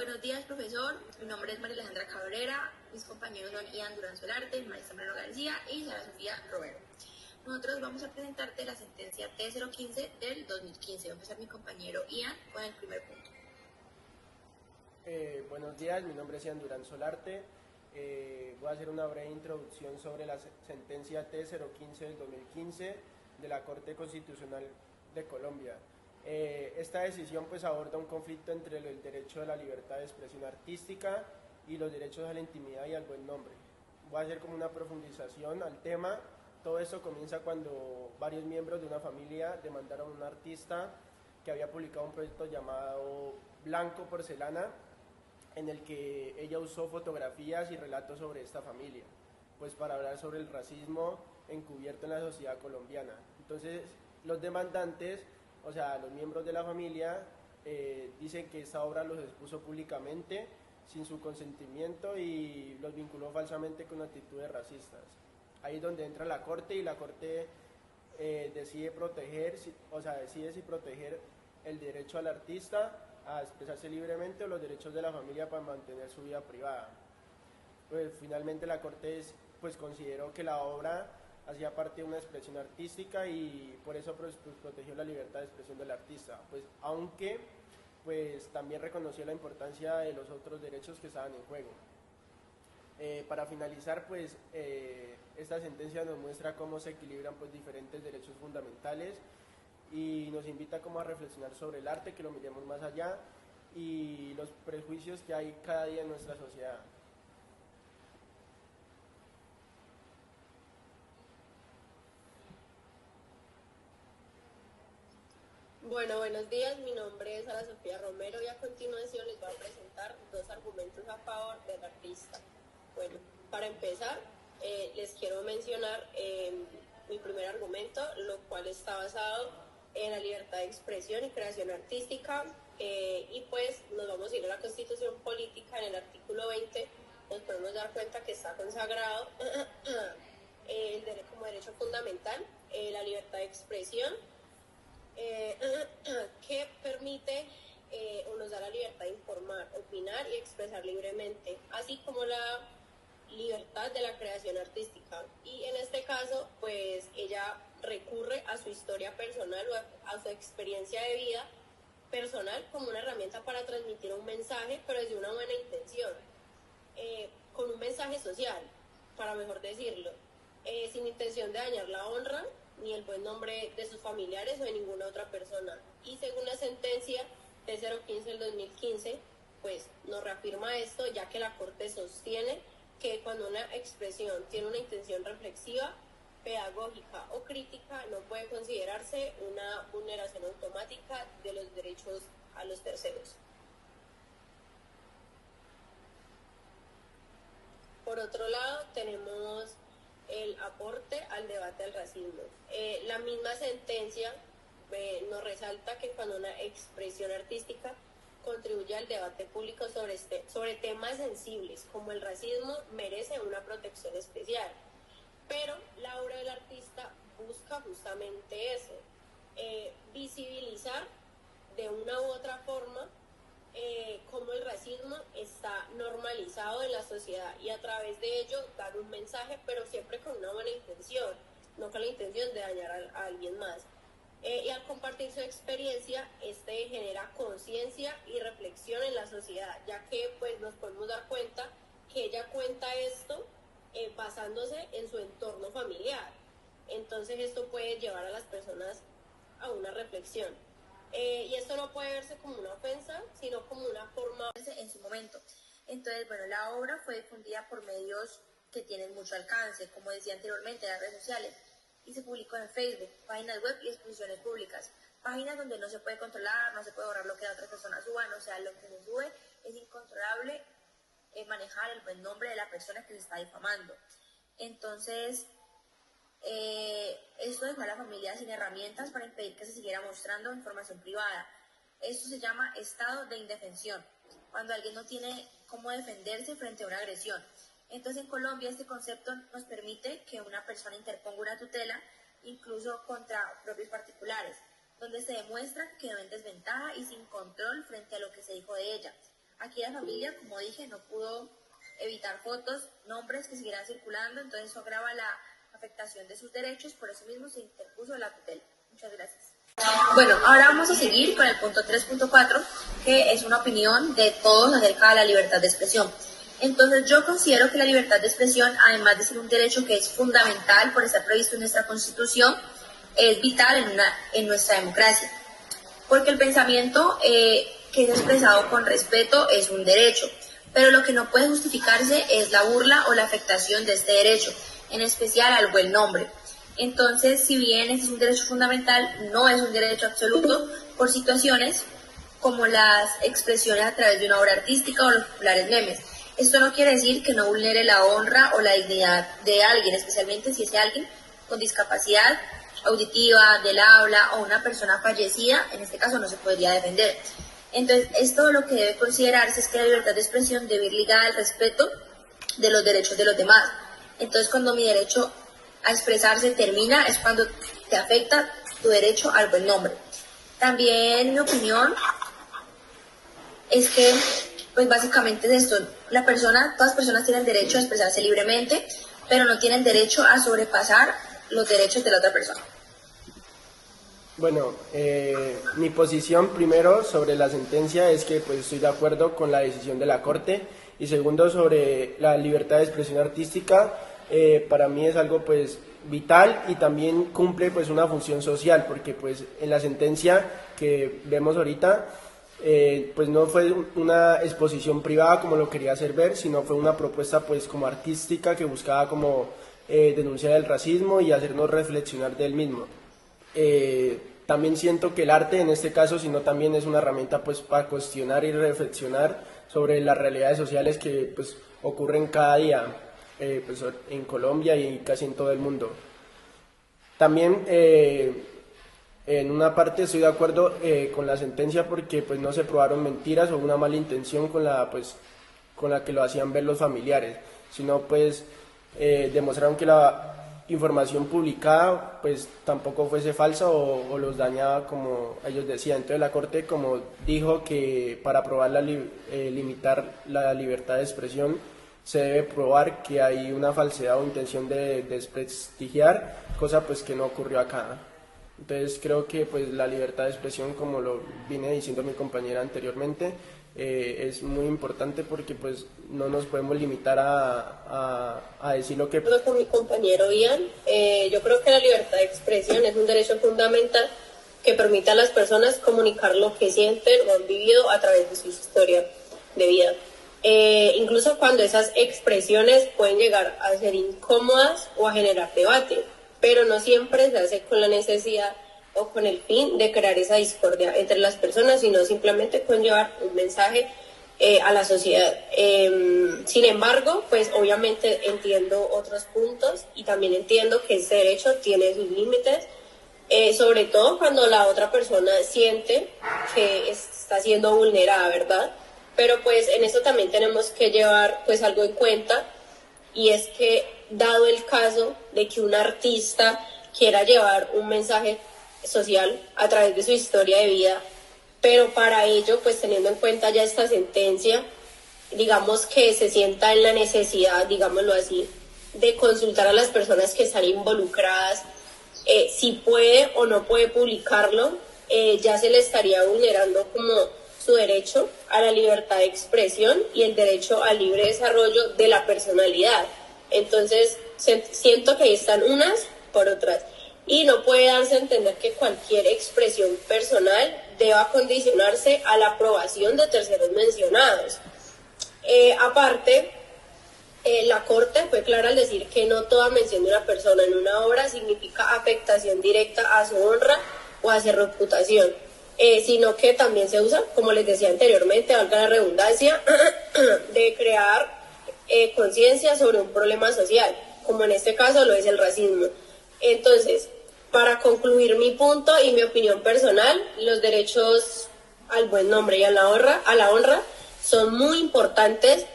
Buenos días, profesor. Mi nombre es María Alejandra Cabrera. Mis compañeros son Ian Durán Solarte, Maestra Mariano García y Sara Sofía Romero. Nosotros vamos a presentarte la sentencia T015 del 2015. Va a empezar mi compañero Ian con el primer punto. Buenos días, mi nombre es Ian Durán Solarte. Voy a hacer una breve introducción sobre la sentencia T015 del 2015 de la Corte Constitucional de Colombia. Esta decisión pues aborda un conflicto entre el derecho a la libertad de expresión artística y los derechos a la intimidad y al buen nombre. Voy a hacer como una profundización al tema. Todo esto comienza cuando varios miembros de una familia demandaron a un artista que había publicado un proyecto llamado Blanco Porcelana, en el que ella usó fotografías y relatos sobre esta familia, pues para hablar sobre el racismo encubierto en la sociedad colombiana. Entonces, los demandantes, o sea, los miembros de la familia, dicen que esta obra los expuso públicamente sin su consentimiento y los vinculó falsamente con actitudes racistas. Ahí es donde entra la Corte y la Corte decide proteger, o sea, decide si proteger el derecho al artista a expresarse libremente o los derechos de la familia para mantener su vida privada. Pues finalmente la Corte pues consideró que la obra hacía parte de una expresión artística y por eso pues protegió la libertad de expresión del artista, pues aunque pues también reconoció la importancia de los otros derechos que estaban en juego. Para finalizar, pues esta sentencia nos muestra cómo se equilibran pues diferentes derechos fundamentales y nos invita como a reflexionar sobre el arte, que lo miremos más allá y los prejuicios que hay cada día en nuestra sociedad. Bueno, buenos días, mi nombre es Sara Sofía Romero y a continuación les voy a presentar dos argumentos a favor del artista. Bueno, para empezar, les quiero mencionar mi primer argumento, lo cual está basado en la libertad de expresión y creación artística, y pues nos vamos a ir a la Constitución Política. En el artículo 20 nos podemos dar cuenta que está consagrado como derecho fundamental la libertad de expresión, que permite o nos da la libertad de informar, opinar y expresar libremente, así como la libertad de la creación artística. Y en este caso, pues ella recurre a su historia personal o a su experiencia de vida personal como una herramienta para transmitir un mensaje, pero desde una buena intención, con un mensaje social, para mejor decirlo, sin intención de dañar la honra ni el buen nombre de sus familiares o de ninguna otra persona. Y según la sentencia T015 del 2015, pues nos reafirma esto, ya que la Corte sostiene que cuando una expresión tiene una intención reflexiva, pedagógica o crítica, no puede considerarse una vulneración automática de los derechos a los terceros. Por otro lado, tenemos el aporte al debate del racismo. La misma sentencia nos resalta que cuando una expresión artística contribuye al debate público sobre temas sensibles como el racismo, merece una protección especial. Pero la obra del artista busca justamente eso, visibilizar de una u otra forma cómo el racismo está normalizado en la sociedad y a través de ello dar un mensaje, pero siempre con una buena intención, no con la intención de dañar a alguien más. Y al compartir su experiencia, genera conciencia y reflexión en la sociedad, ya que pues nos podemos dar cuenta que ella cuenta esto basándose en su entorno familiar. Entonces esto puede llevar a las personas a una reflexión. Y esto no puede verse como una ofensa, sino como una forma en su momento. Entonces, bueno, la obra fue difundida por medios que tienen mucho alcance, como decía anteriormente, las redes sociales, y se publicó en Facebook, páginas web y exposiciones públicas, páginas donde no se puede controlar, no se puede borrar lo que las otras personas suban, o sea, lo que se sube es incontrolable, manejar el buen nombre de la persona que se está difamando. Entonces, esto dejó a la familia sin herramientas para impedir que se siguiera mostrando información privada. Esto se llama estado de indefensión, cuando alguien no tiene cómo defenderse frente a una agresión. Entonces, en Colombia este concepto nos permite que una persona interponga una tutela, incluso contra propios particulares, donde se demuestra que quedó en desventaja y sin control frente a lo que se dijo de ella. Aquí la familia, como dije, no pudo evitar fotos, nombres que siguieran circulando, entonces eso agrava la afectación de sus derechos, por eso mismo se interpuso la tutela. Muchas gracias. Bueno, ahora vamos a seguir con el punto 3.4, que es una opinión de todos acerca de la libertad de expresión. Entonces yo considero que la libertad de expresión, además de ser un derecho que es fundamental por estar previsto en nuestra Constitución, es vital en nuestra democracia, porque el pensamiento que es expresado con respeto es un derecho, pero lo que no puede justificarse es la burla o la afectación de este derecho, en especial al buen nombre. Entonces, si bien este es un derecho fundamental, no es un derecho absoluto por situaciones como las expresiones a través de una obra artística o los populares memes. Esto no quiere decir que no vulnere la honra o la dignidad de alguien, especialmente si es alguien con discapacidad auditiva, del habla o una persona fallecida, en este caso no se podría defender. Entonces, esto lo que debe considerarse es que la libertad de expresión debe ir ligada al respeto de los derechos de los demás. Entonces, cuando mi derecho a expresarse termina, es cuando te afecta tu derecho al buen nombre. También mi opinión es que, pues básicamente es esto, todas las personas tienen derecho a expresarse libremente, pero no tienen derecho a sobrepasar los derechos de la otra persona. Bueno, mi posición primero sobre la sentencia es que pues estoy de acuerdo con la decisión de la Corte, y segundo sobre la libertad de expresión artística, para mí es algo pues vital y también cumple pues una función social, porque pues en la sentencia que vemos ahorita pues no fue una exposición privada como lo quería hacer ver, sino fue una propuesta pues como artística que buscaba como denunciar el racismo y hacernos reflexionar del mismo. También siento que el arte en este caso, sino también es una herramienta pues para cuestionar y reflexionar sobre las realidades sociales que pues ocurren cada día pues, en Colombia y casi en todo el mundo. También en una parte estoy de acuerdo con la sentencia porque pues no se probaron mentiras o una mala intención con la que lo hacían ver los familiares, sino pues demostraron que la información publicada pues tampoco fuese falsa o los dañaba como ellos decían. Entonces la Corte como dijo que para probar limitar la libertad de expresión se debe probar que hay una falsedad o intención de desprestigiar, cosa pues que no ocurrió acá. Entonces creo que pues la libertad de expresión, como lo vine diciendo mi compañera anteriormente, es muy importante porque pues no nos podemos limitar a decir lo que... Con mi compañero Ian, yo creo que la libertad de expresión es un derecho fundamental que permite a las personas comunicar lo que sienten o han vivido a través de su historia de vida. Incluso cuando esas expresiones pueden llegar a ser incómodas o a generar debate, pero no siempre se hace con la necesidad o con el fin de crear esa discordia entre las personas, sino simplemente con llevar un mensaje a la sociedad. Sin embargo, pues obviamente entiendo otros puntos y también entiendo que ese derecho tiene sus límites, sobre todo cuando la otra persona siente que está siendo vulnerada, ¿verdad? Pero pues en eso también tenemos que llevar pues algo en cuenta, y es que dado el caso de que un artista quiera llevar un mensaje social a través de su historia de vida, pero para ello, pues teniendo en cuenta ya esta sentencia, digamos que se sienta en la necesidad, digámoslo así, de consultar a las personas que están involucradas, si puede o no puede publicarlo, ya se le estaría vulnerando como su derecho a la libertad de expresión y el derecho al libre desarrollo de la personalidad. Entonces, siento que ahí están unas por otras. Y no puede darse a entender que cualquier expresión personal deba condicionarse a la aprobación de terceros mencionados. Aparte, la Corte fue clara al decir que no toda mención de una persona en una obra significa afectación directa a su honra o a su reputación, sino que también se usa, como les decía anteriormente, valga la redundancia, de crear conciencia sobre un problema social, como en este caso lo es el racismo. Entonces, para concluir mi punto y mi opinión personal, los derechos al buen nombre y a la honra son muy importantes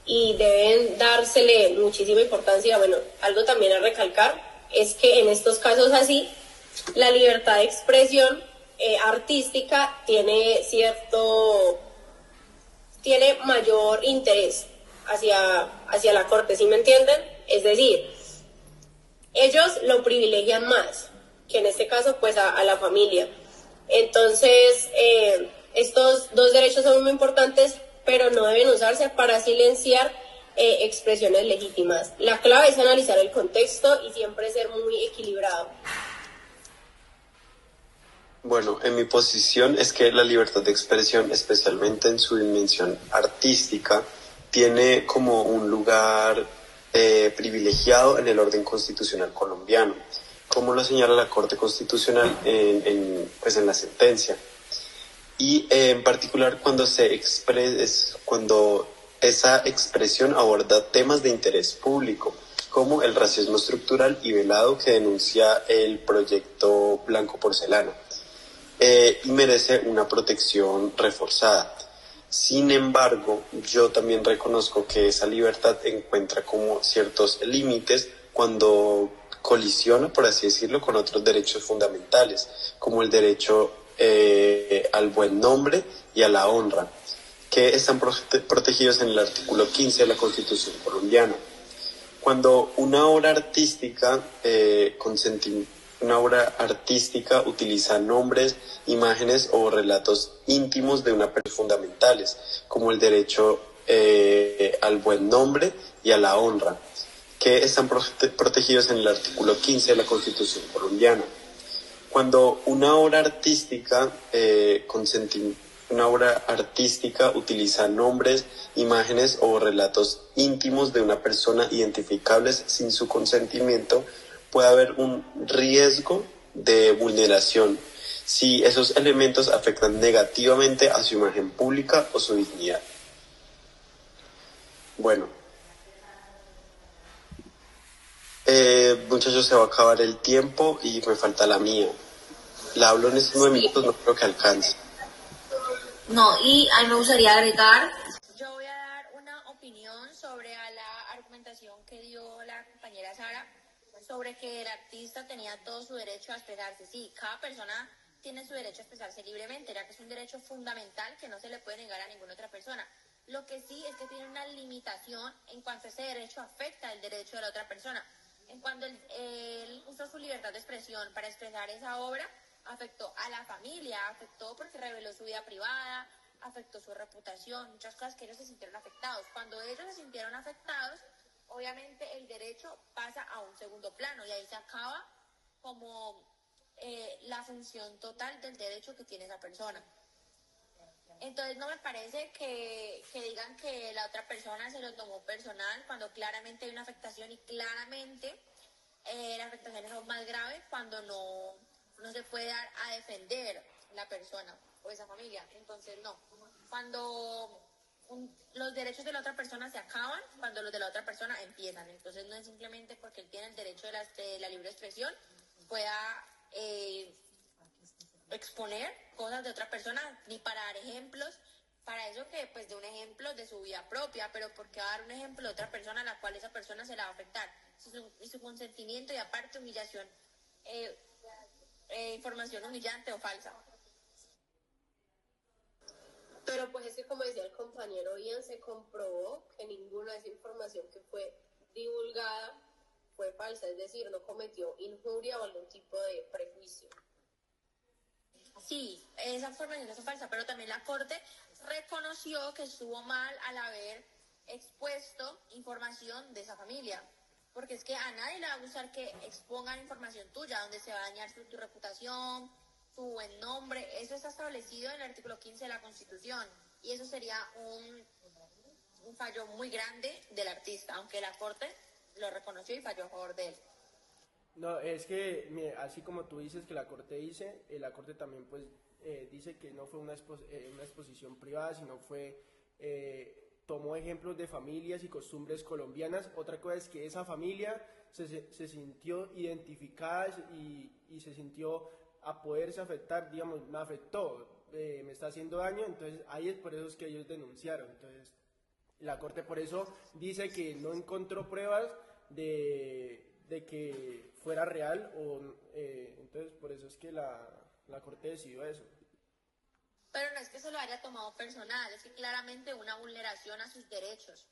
y deben dársele muchísima importancia. Bueno, algo también a recalcar es que en estos casos así, la libertad de expresión artística tiene tiene mayor interés hacia la corte, ¿sí me entienden? Es decir, ellos lo privilegian más, que en este caso pues a la familia. Entonces, estos dos derechos son muy importantes, pero no deben usarse para silenciar expresiones legítimas. La clave es analizar el contexto y siempre ser muy equilibrado. Bueno, en mi posición es que la libertad de expresión, especialmente en su dimensión artística, tiene como un lugar privilegiado en el orden constitucional colombiano, como lo señala la Corte Constitucional pues en la sentencia. Y en particular cuando esa expresión aborda temas de interés público, como el racismo estructural y velado que denuncia el proyecto Blanco Porcelana. Y merece una protección reforzada. Sin embargo, yo también reconozco que esa libertad encuentra como ciertos límites cuando colisiona, por así decirlo, con otros derechos fundamentales, como el derecho al buen nombre y a la honra, que están protegidos en el artículo 15 de la Constitución colombiana. Cuando una obra artística utiliza nombres, imágenes o relatos íntimos de una persona fundamentales, como el derecho al buen nombre y a la honra, que están protegidos en el artículo 15 de la Constitución colombiana. Cuando una obra artística utiliza nombres, imágenes o relatos íntimos de una persona identificables sin su consentimiento, puede haber un riesgo de vulneración si esos elementos afectan negativamente a su imagen pública o su dignidad. Bueno, muchachos, se va a acabar el tiempo y me falta la mía. La hablo en estos 9 minutos, no creo que alcance. No, y a mí me gustaría agregar, yo voy a dar una opinión sobre la argumentación que dio la compañera Sara sobre que el artista tenía todo su derecho a expresarse. Sí, cada persona tiene su derecho a expresarse libremente, ya que es un derecho fundamental que no se le puede negar a ninguna otra persona. Lo que sí es que tiene una limitación en cuanto ese derecho afecta el derecho de la otra persona. En cuanto él usó su libertad de expresión para expresar esa obra, afectó a la familia, afectó porque reveló su vida privada, afectó su reputación, muchas cosas que ellos se sintieron afectados. Cuando ellos se sintieron afectados, obviamente el derecho pasa a un segundo plano y ahí se acaba como la función total del derecho que tiene esa persona. Entonces no me parece que digan que la otra persona se lo tomó personal cuando claramente hay una afectación y claramente las afectaciones son más graves cuando no se puede dar a defender la persona o esa familia. Entonces no, cuando los derechos de la otra persona se acaban, cuando los de la otra persona empiezan. Entonces no es simplemente porque él tiene el derecho de la libre expresión pueda exponer cosas de otra persona, ni para dar ejemplos, para eso que pues de un ejemplo de su vida propia, pero porque va a dar un ejemplo de otra persona a la cual esa persona se la va a afectar, su consentimiento y aparte humillación, información humillante o falsa. Pero pues es que como decía el compañero Ian, se comprobó que ninguna de esa información que fue divulgada fue falsa, es decir, no cometió injuria o algún tipo de prejuicio. Sí, esa información es falsa, pero también la Corte reconoció que estuvo mal al haber expuesto información de esa familia. Porque es que a nadie le va a gustar que expongan información tuya, donde se va a dañar tu reputación, tu buen nombre. Eso está establecido en el artículo 15 de la Constitución. Y eso sería un fallo muy grande del artista, aunque la Corte lo reconoció y falló a favor de él. No, es que así como tú dices que la Corte dice, la Corte también pues dice que no fue una exposición privada, sino fue, tomó ejemplos de familias y costumbres colombianas. Otra cosa es que esa familia se sintió identificada y se sintió a poderse afectar, digamos, me afectó, me está haciendo daño, entonces ahí es por eso es que ellos denunciaron. Entonces la Corte por eso dice que no encontró pruebas de que fuera real, entonces por eso es que la Corte decidió eso. Pero no es que se lo haya tomado personal, es que claramente una vulneración a sus derechos,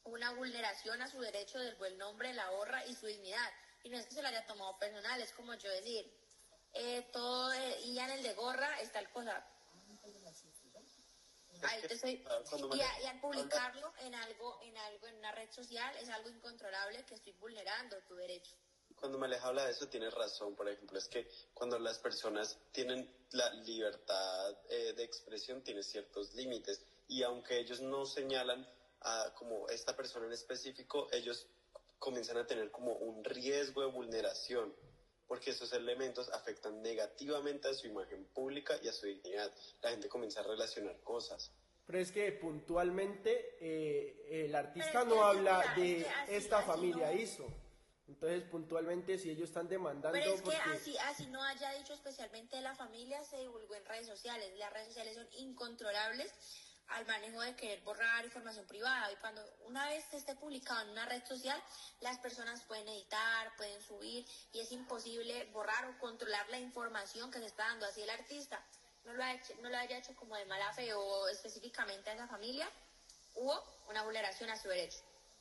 una vulneración a su derecho del buen nombre, la honra y su dignidad. Y no es que se lo haya tomado personal, es como yo decir, y en el de gorra está el cosa. Ahí te estoy, y al publicarlo en una red social, es algo incontrolable que estoy vulnerando tu derecho. Cuando Maleja habla de eso, tiene razón. Por ejemplo, es que cuando las personas tienen la libertad de expresión, tiene ciertos límites. Y aunque ellos no señalan a como esta persona en específico, ellos comienzan a tener como un riesgo de vulneración, porque esos elementos afectan negativamente a su imagen pública y a su dignidad. La gente comienza a relacionar cosas. Pero es que puntualmente el artista no habla de esta familia no. hizo. Entonces, puntualmente, si ellos están demandando... Pero es que porque... así no haya dicho especialmente de la familia, se divulgó en redes sociales. Las redes sociales son incontrolables al manejo de querer borrar información privada. Y cuando una vez esté publicado en una red social, las personas pueden editar, pueden subir, y es imposible borrar o controlar la información que se está dando. Así el artista no lo haya hecho como de mala fe o específicamente a esa familia, hubo una vulneración a su derecho.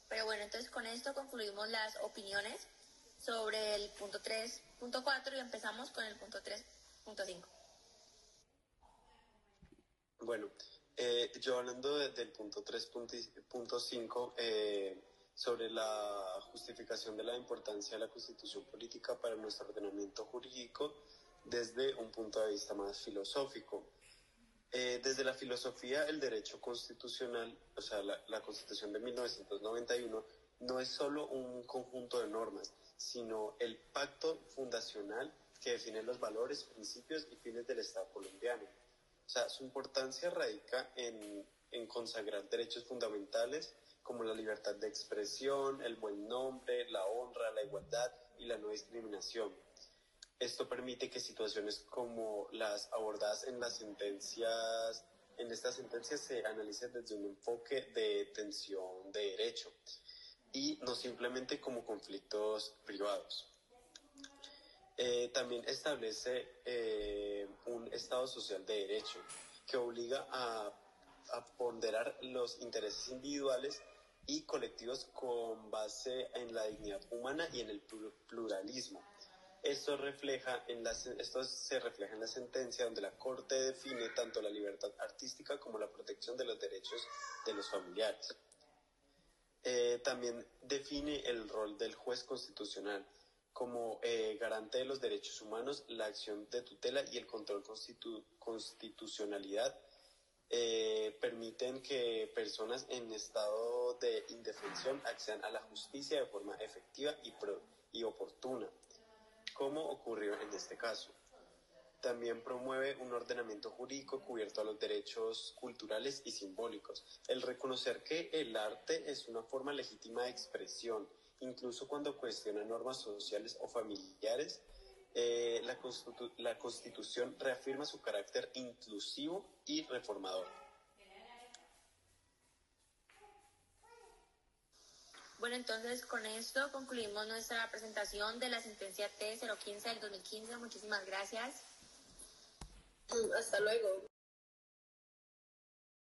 Pero bueno, entonces con esto concluimos las opiniones sobre el punto 3.4 y empezamos con el punto 3.5. Bueno, yo hablando del punto 3.5, sobre la justificación de la importancia de la Constitución política para nuestro ordenamiento jurídico desde un punto de vista más filosófico. Desde la filosofía, el derecho constitucional, o sea, la Constitución de 1991, no es solo un conjunto de normas, sino el pacto fundacional que define los valores, principios y fines del Estado colombiano. O sea, su importancia radica en consagrar derechos fundamentales como la libertad de expresión, el buen nombre, la honra, la igualdad y la no discriminación. Esto permite que situaciones como las abordadas en estas sentencias se analicen desde un enfoque de tensión de derecho y no simplemente como conflictos privados. También establece un Estado social de derecho que obliga a ponderar los intereses individuales y colectivos con base en la dignidad humana y en el pluralismo. Esto se refleja en la sentencia donde la Corte define tanto la libertad artística como la protección de los derechos de los familiares. También define el rol del juez constitucional como garante de los derechos humanos, la acción de tutela y el control constitucionalidad permiten que personas en estado de indefensión accedan a la justicia de forma efectiva y oportuna, como ocurrió en este caso. También promueve un ordenamiento jurídico cubierto a los derechos culturales y simbólicos. El reconocer que el arte es una forma legítima de expresión, incluso cuando cuestiona normas sociales o familiares, la Constitución reafirma su carácter inclusivo y reformador. Bueno, entonces con esto concluimos nuestra presentación de la sentencia T015 del 2015. Muchísimas gracias. Hasta luego.